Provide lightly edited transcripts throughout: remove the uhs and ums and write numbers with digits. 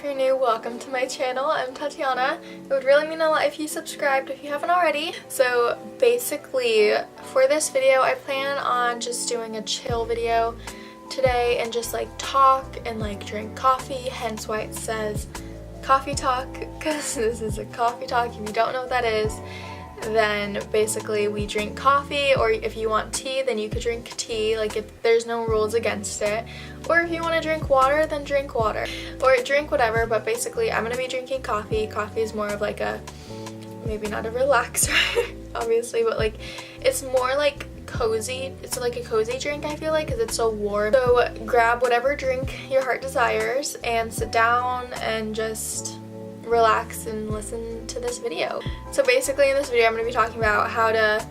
you're new, welcome to my channel. I'm Tatiana. It would really mean a lot if you subscribed if you haven't already. So basically, for this video, I plan on just doing a chill video today and just like talk and like drink coffee, hence why it says coffee talk, because this is a coffee talk. If you don't know what that is, then basically we drink coffee, or if you want tea then you could drink tea, like if there's no rules against it. Or if you want to drink water, then drink water, or drink whatever. But basically I'm gonna be drinking coffee. Coffee is more of like a, maybe not a relaxer obviously, but like it's more like cozy. It's like a cozy drink, I feel like, because it's so warm. So grab whatever drink your heart desires and sit down and just relax and listen to this video. So basically in this video I'm going to be talking about how to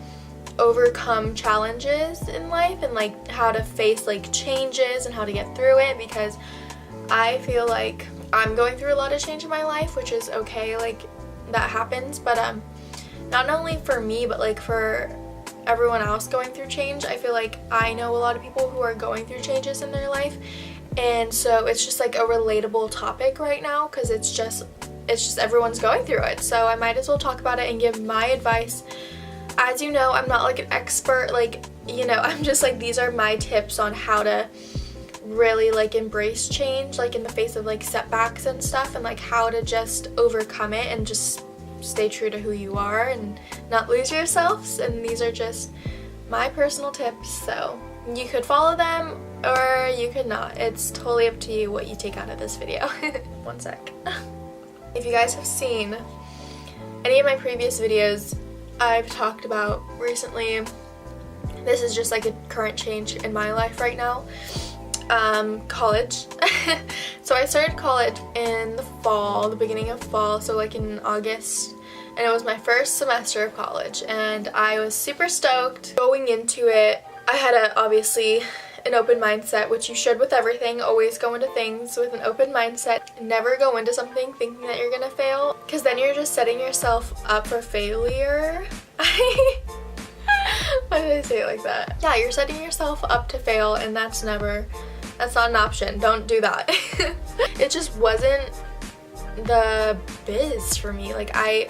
overcome challenges in life and like how to face like changes and how to get through it, because I feel like I'm going through a lot of change in my life, which is okay, like that happens, but not only for me but like for everyone else going through change. I feel like I know a lot of people who are going through changes in their life, and so it's just like a relatable topic right now because it's just everyone's going through it, so I might as well talk about it and give my advice. As you know, I'm not like an expert, like, you know, I'm just like, these are my tips on how to really like embrace change, like in the face of like setbacks and stuff, and like how to just overcome it and just stay true to who you are and not lose yourselves. And these are just my personal tips, so you could follow them or you could not. It's totally up to you what you take out of this video. One sec. If you guys have seen any of my previous videos, I've talked about recently, this is just like a current change in my life right now, college. So I started college in the fall, the beginning of fall, so like in August, and it was my first semester of college, and I was super stoked. Going into it, I had obviously an open mindset, which you should with everything. Always go into things with an open mindset. Never go into something thinking that you're gonna fail, because then you're just setting yourself up for failure. Why did I say it like that? Yeah, you're setting yourself up to fail, and that's not an option. Don't do that. It just wasn't the biz for me. Like I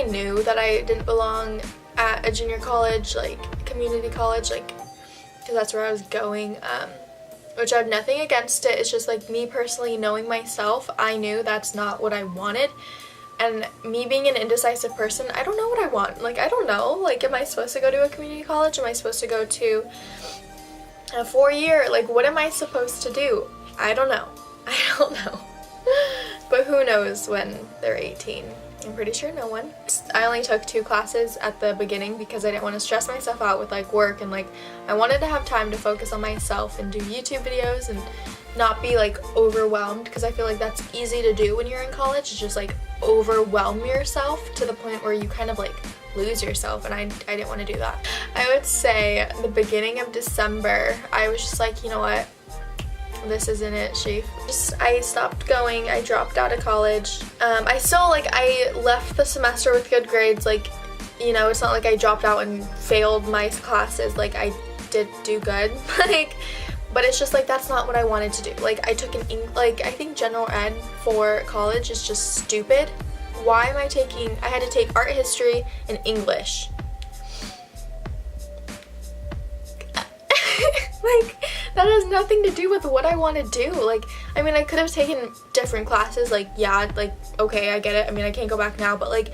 knew that I didn't belong at a junior college, like community college, like, because that's where I was going, which I have nothing against it. It's just like me personally knowing myself, I knew that's not what I wanted. And me being an indecisive person, I don't know what I want. Like, I don't know. Like, am I supposed to go to a community college? Am I supposed to go to a 4-year? Like, what am I supposed to do? I don't know. I don't know. But who knows when they're 18. I'm pretty sure no one. I only took 2 classes at the beginning because I didn't want to stress myself out with like work, and like I wanted to have time to focus on myself and do YouTube videos and not be like overwhelmed, because I feel like that's easy to do when you're in college. It's just like overwhelm yourself to the point where you kind of like lose yourself, and I didn't want to do that. I would say the beginning of December, I was just like, you know what? This isn't it, Sheaf. I stopped going. I dropped out of college. I still, like, I left the semester with good grades. Like, you know, it's not like I dropped out and failed my classes. Like, I did do good. Like, but it's just like that's not what I wanted to do. Like, I took I think general ed for college is just stupid. Why am I had to take art history and English. Like, that has nothing to do with what I want to do. Like, I mean, I could have taken different classes, like, yeah, like, okay, I get it. I mean, I can't go back now, but like,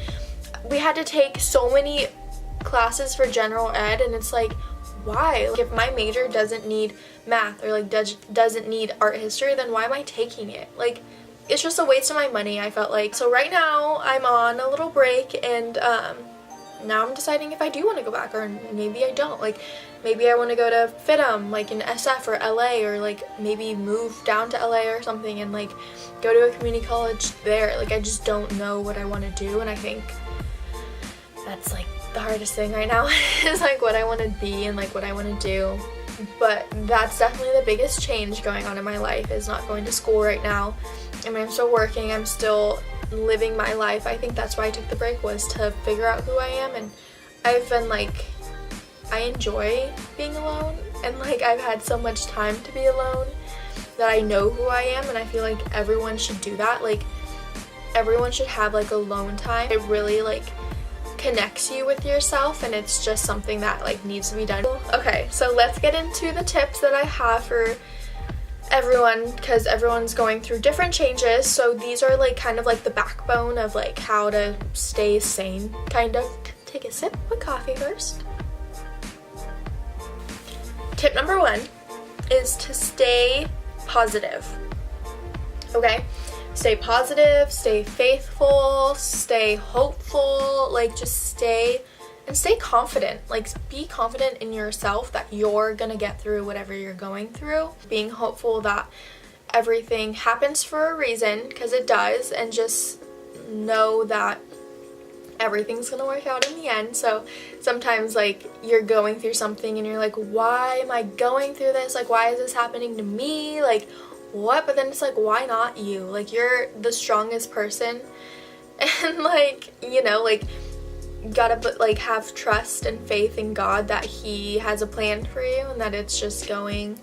we had to take so many classes for general ed, and it's like, why? Like, if my major doesn't need math or like doesn't need art history, then why am I taking it? Like, it's just a waste of my money, I felt like. So right now I'm on a little break, and now I'm deciding if I do want to go back or maybe I don't. Like, maybe I want to go to FITM, like in SF or LA, or like maybe move down to LA or something and like go to a community college there. Like, I just don't know what I want to do, and I think that's like the hardest thing right now is like what I want to be and like what I want to do. But that's definitely the biggest change going on in my life, is not going to school right now. I mean, I'm still working, I'm still living my life. I think that's why I took the break, was to figure out who I am, and I've been like, I enjoy being alone, and like I've had so much time to be alone, that I know who I am, and I feel like everyone should do that. Like, everyone should have like alone time. It really like connects you with yourself, and it's just something that like needs to be done. Okay, so let's get into the tips that I have for everyone, because everyone's going through different changes. So these are like kind of like the backbone of like how to stay sane, kind of. Take a sip of coffee first. Tip number 1 is to stay positive. Okay? Stay positive, stay faithful, stay hopeful, like just stay confident. Like, be confident in yourself that you're gonna get through whatever you're going through. Being hopeful that everything happens for a reason, because it does, and just know that everything's gonna work out in the end. So sometimes like you're going through something and you're like, why am I going through this? Like, why is this happening to me? Like, what? But then it's like, why not you? Like, you're the strongest person, and like, you know, like, you gotta like have trust and faith in God that He has a plan for you, and that it's just going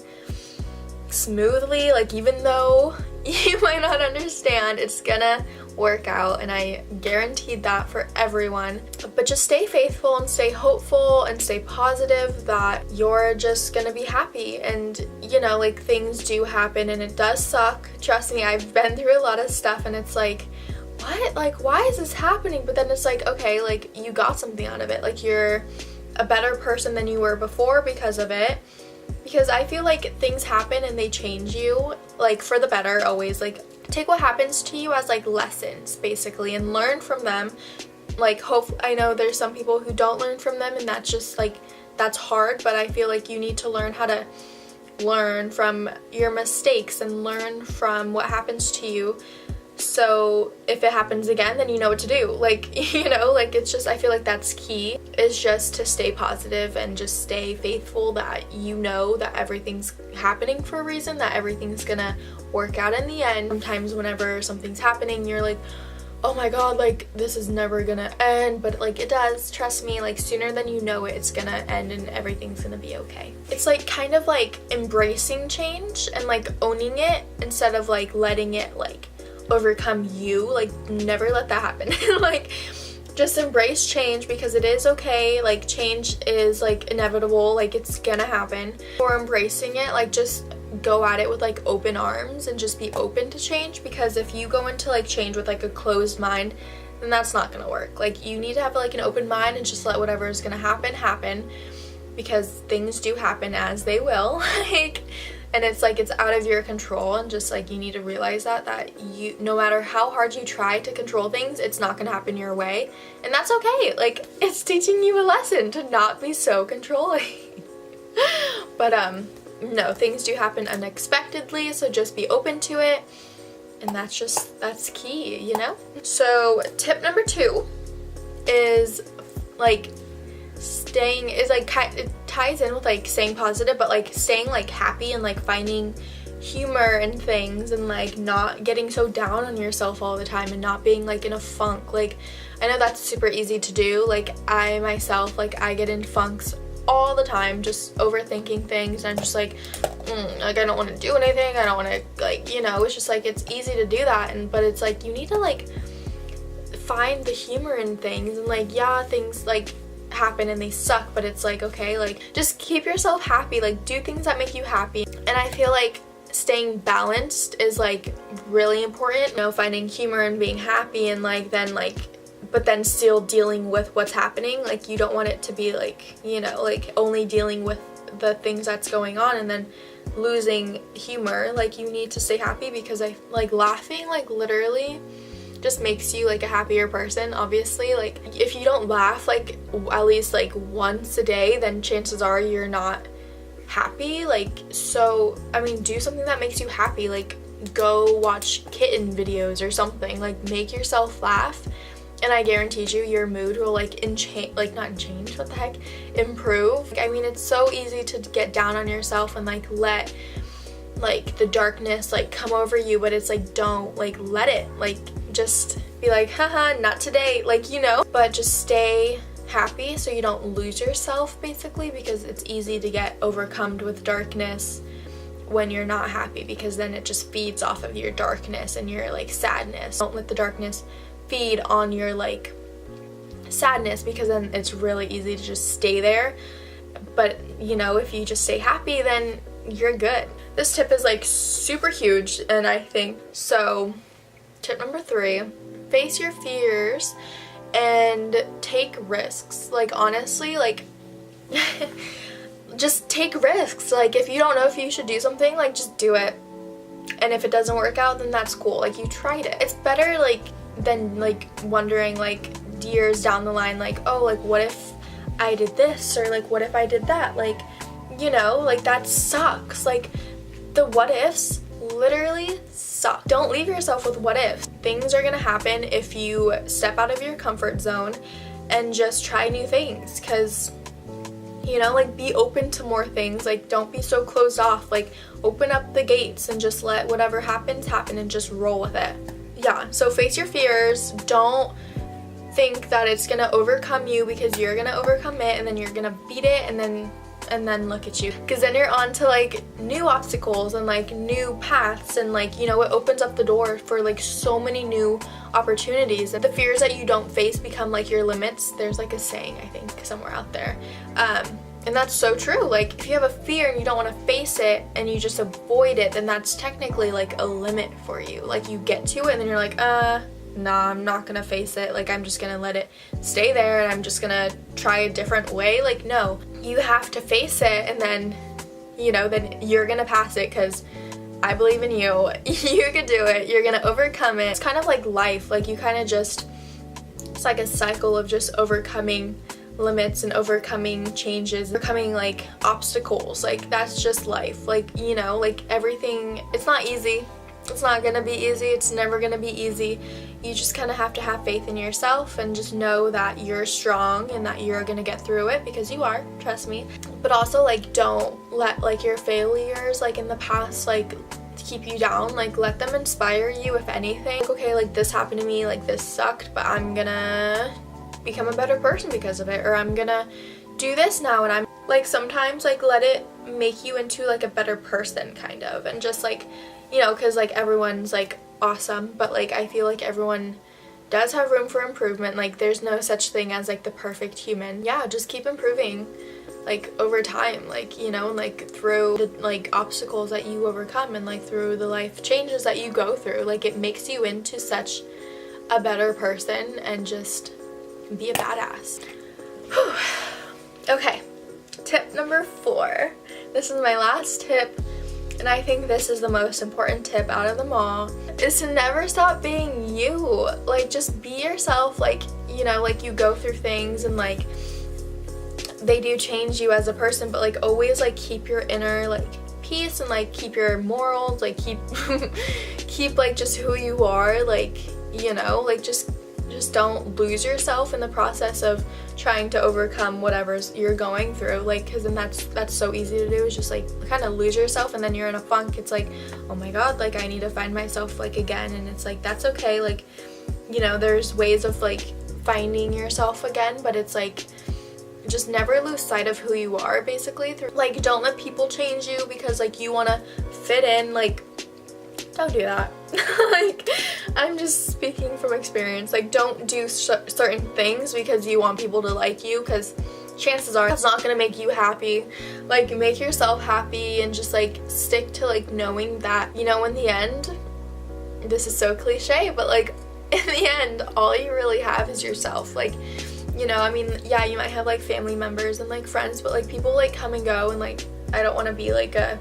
smoothly. Like, even though you might not understand, it's gonna work out, and I guaranteed that for everyone. But just stay faithful and stay hopeful and stay positive that you're just gonna be happy. And you know, like, things do happen and it does suck. Trust me, I've been through a lot of stuff, and it's like, what? Like, why is this happening? But then it's like, okay, like, you got something out of it. Like, you're a better person than you were before because of it. Because I feel like things happen and they change you, like, for the better always. Like, take what happens to you as like lessons basically, and learn from them. Like, I know there's some people who don't learn from them, and that's just like, that's hard, but I feel like you need to learn how to learn from your mistakes and learn from what happens to you, so if it happens again, then you know what to do. Like, you know, like, it's just, I feel like that's key, is just to stay positive and just stay faithful that you know that everything's happening for a reason, that everything's gonna work out in the end. Sometimes whenever something's happening, you're like, oh my god, like, this is never gonna end, but like, it does. Trust me, like, sooner than you know it, it's gonna end and everything's gonna be okay. It's like kind of like embracing change and like owning it instead of like letting it like overcome you. Like, never let that happen. Like, just embrace change, because it is okay. Like, change is like inevitable, like, it's gonna happen. Or embracing it, like, just go at it with like open arms and just be open to change, because if you go into like change with like a closed mind, then that's not gonna work. Like, you need to have like an open mind and just let whatever is gonna happen, because things do happen as they will. Like, and it's like, it's out of your control, and just like, you need to realize that you, no matter how hard you try to control things, it's not gonna happen your way, and that's okay. Like, it's teaching you a lesson to not be so controlling. But no, things do happen unexpectedly, so just be open to it, and that's key, you know? So tip number 2 is like it ties in with like staying positive, but like staying like happy and like finding humor in things, and like not getting so down on yourself all the time and not being like in a funk. Like, I know that's super easy to do. Like, I myself, like, I get in funks all the time, just overthinking things, and I'm just like, like, I don't want to do anything, I don't want to, like, you know, it's just like, it's easy to do that, but it's like, you need to like find the humor in things, and like, yeah, things like happen and they suck, but it's like, okay, like, just keep yourself happy, like, do things that make you happy. And I feel like staying balanced is like really important, you know, finding humor and being happy, and like, then like, but then still dealing with what's happening. Like, you don't want it to be like, you know, like only dealing with the things that's going on and then losing humor. Like, you need to stay happy, because I like laughing, like, literally just makes you like a happier person. Obviously, like, if you don't laugh like at least like once a day, then chances are you're not happy. Like, so I mean, do something that makes you happy. Like, go watch kitten videos or something. Like, make yourself laugh, and I guarantee you your mood will like improve. I mean, it's so easy to get down on yourself and like let like the darkness like come over you, but it's like, don't like let it, like, just be like, haha, not today, like, you know. But just stay happy so you don't lose yourself, basically, because it's easy to get overcome with darkness when you're not happy, because then it just feeds off of your darkness and your like sadness. Don't let the darkness feed on your like sadness, because then it's really easy to just stay there. But you know, if you just stay happy, then you're good. This tip is like super huge, and I think so. Tip number 3, face your fears and take risks. Like honestly, like just take risks. Like if you don't know if you should do something, like just do it. And if it doesn't work out, then that's cool. Like you tried it. It's better like than like wondering like years down the line, like, oh, like what if I did this, or like what if I did that, like, you know, like that sucks. Like the what ifs literally suck. Don't leave yourself with what ifs. Things are gonna happen if you step out of your comfort zone and just try new things, because you know, like be open to more things. Like don't be so closed off. Like open up the gates and just let whatever happens happen and just roll with it. Yeah, so face your fears. Don't think that it's gonna overcome you, because you're gonna overcome it and then you're gonna beat it, and then look at you, because then you're on to like new obstacles and like new paths, and like, you know, it opens up the door for like so many new opportunities. The fears that you don't face become like your limits. There's like a saying, I think, somewhere out there, and that's so true. Like if you have a fear and you don't want to face it and you just avoid it, then that's technically like a limit for you. Like you get to it and then you're like, nah, I'm not gonna face it. Like I'm just gonna let it stay there and I'm just gonna try a different way. Like no, you have to face it, and then, you know, then you're gonna pass it, because I believe in you. You can do it. You're gonna overcome it. It's kind of like life. Like you kind of just, it's like a cycle of just overcoming limits and overcoming changes, overcoming like obstacles. Like that's just life. Like, you know, like everything, it's not easy. It's not gonna be easy. It's never gonna be easy. You just kind of have to have faith in yourself and just know that you're strong and that you're gonna get through it, because you are, trust me. But also like don't let like your failures like in the past like keep you down. Like let them inspire you, if anything. Like, okay, like this happened to me, like this sucked, but I'm gonna become a better person because of it, or I'm gonna do this now. And I'm like, sometimes like let it make you into like a better person, kind of, and just like, you know, because like everyone's like awesome, but like I feel like everyone does have room for improvement. Like there's no such thing as like the perfect human. Yeah, just keep improving like over time, like, you know, like through the like obstacles that you overcome and like through the life changes that you go through. Like it makes you into such a better person, and just be a badass. Whew. Okay, tip number 4. This is my last tip, and I think this is the most important tip out of them all, is to never stop being you. Like just be yourself. Like, you know, like you go through things and like they do change you as a person, but like always like keep your inner like peace, and like keep your morals, like keep keep like just who you are. Like, you know, like just don't lose yourself in the process of trying to overcome whatever's you're going through. Like, because then that's so easy to do, is just like kind of lose yourself, and then you're in a funk. It's like, oh my god, like I need to find myself like again. And it's like, that's okay. Like, you know, there's ways of like finding yourself again, but it's like just never lose sight of who you are, basically. Like don't let people change you because like you want to fit in. Like don't do that. Like I'm just speaking from experience. Like don't do certain things because you want people to like you, because chances are it's not gonna make you happy. Like make yourself happy, and just like stick to like knowing that, you know, in the end, this is so cliche, but like in the end all you really have is yourself. Like, you know, I mean, yeah, you might have like family members and like friends, but like people like come and go, and like I don't want to be like a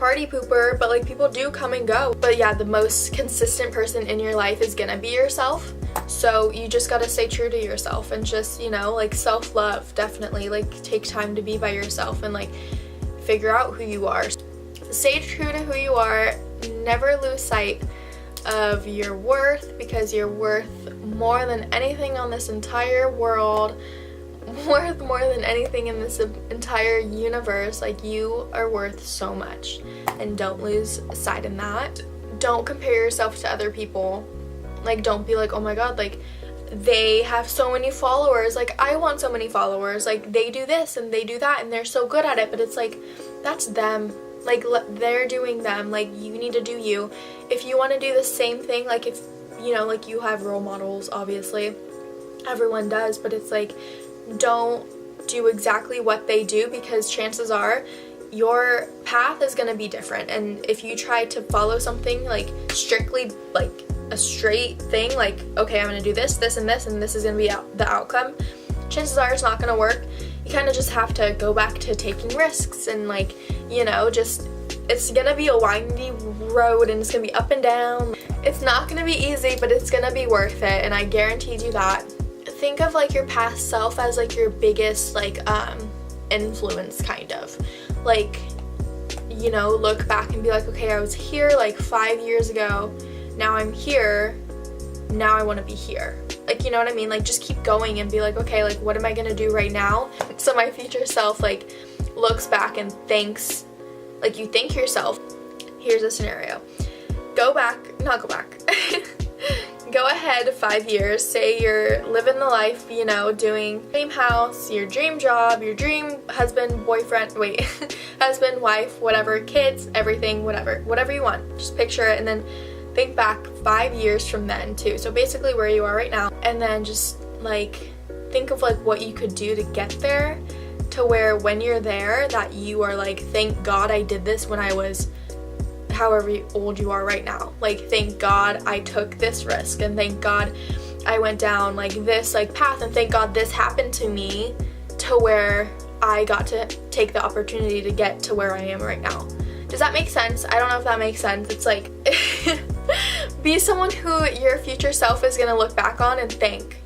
party pooper, but like people do come and go. But yeah, the most consistent person in your life is gonna be yourself. So you just gotta stay true to yourself, and just, you know, like self-love. Definitely like take time to be by yourself and like figure out who you are. Stay true to who you are. Never lose sight of your worth, because you're worth more than anything on this entire world, worth more than anything in this entire universe. Like you are worth so much, and don't lose sight in that. Don't compare yourself to other people. Like don't be like, oh my god, like they have so many followers, like I want so many followers, like they do this and they do that and they're so good at it. But it's like, that's them. Like, they're doing them, like, you need to do you. If you want to do the same thing, like, if, you know, like, you have role models, obviously, everyone does, but it's like, don't do exactly what they do, because chances are your path is going to be different. And if you try to follow something like strictly like a straight thing, like, okay, I'm going to do this, this, and this, and this is going to be the outcome, chances are it's not going to work. You kind of just have to go back to taking risks and, like, you know, just, it's going to be a windy road and it's going to be up and down. It's not going to be easy, but it's going to be worth it, and I guaranteed you that. Think of like your past self as like your biggest like influence, kind of. Like, you know, look back and be like, okay, I was here like 5 years ago, now I'm here, now I want to be here. Like, you know what I mean? Like, just keep going and be like, okay, like, what am I gonna do right now? So my future self like looks back and thanks, like, you thank yourself. Here's a scenario. Go ahead 5 years, say you're living the life, you know, doing dream house, your dream job, your dream husband, boyfriend, husband, wife, whatever, kids, everything, whatever you want. Just picture it and then think back 5 years from then too. So basically where you are right now, and then just like think of like what you could do to get there, to where when you're there that you are like, thank God I did this when I was however old you are right now. Like, thank God I took this risk, and thank God I went down like this like path, and thank God this happened to me, to where I got to take the opportunity to get to where I am right now. Does that make sense? I don't know if that makes sense. It's like be someone who your future self is gonna look back on and thank,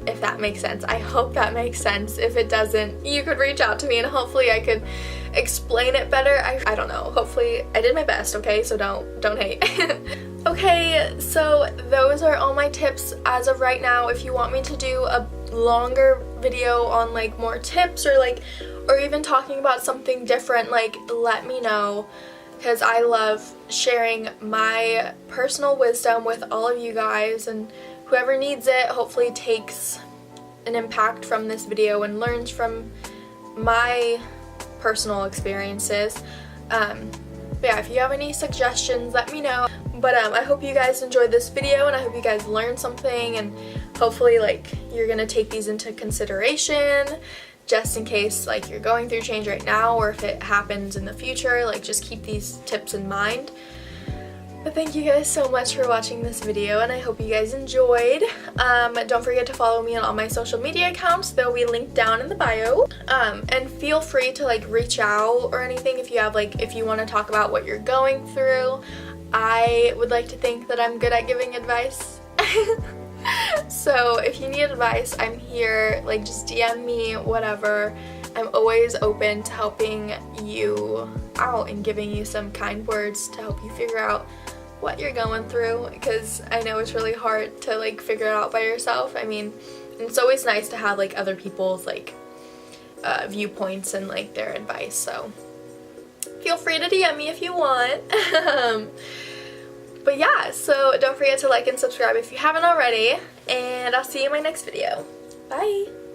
if that makes sense. I hope that makes sense. If it doesn't, you could reach out to me and hopefully I could explain it better. I don't know. Hopefully I did my best, okay? So don't hate. Okay, so those are all my tips as of right now. If you want me to do a longer video on like more tips, or even talking about something different, like, let me know, because I love sharing my personal wisdom with all of you guys, and whoever needs it hopefully takes an impact from this video and learns from my personal experiences. But yeah, if you have any suggestions, let me know. But I hope you guys enjoyed this video, and I hope you guys learned something, and hopefully like you're gonna take these into consideration, just in case like you're going through change right now, or if it happens in the future, like just keep these tips in mind. But thank you guys so much for watching this video, and I hope you guys enjoyed. Don't forget to follow me on all my social media accounts. They'll be linked down in the bio. And feel free to like reach out or anything if you have like, if you want to talk about what you're going through. I would like to think that I'm good at giving advice. So if you need advice, I'm here. Like, just DM me, whatever. I'm always open to helping you out and giving you some kind words to help you figure out what you're going through, because I know it's really hard to like figure it out by yourself. I mean, it's always nice to have like other people's like viewpoints and like their advice, so feel free to DM me if you want. But yeah, so don't forget to like and subscribe if you haven't already, and I'll see you in my next video. Bye!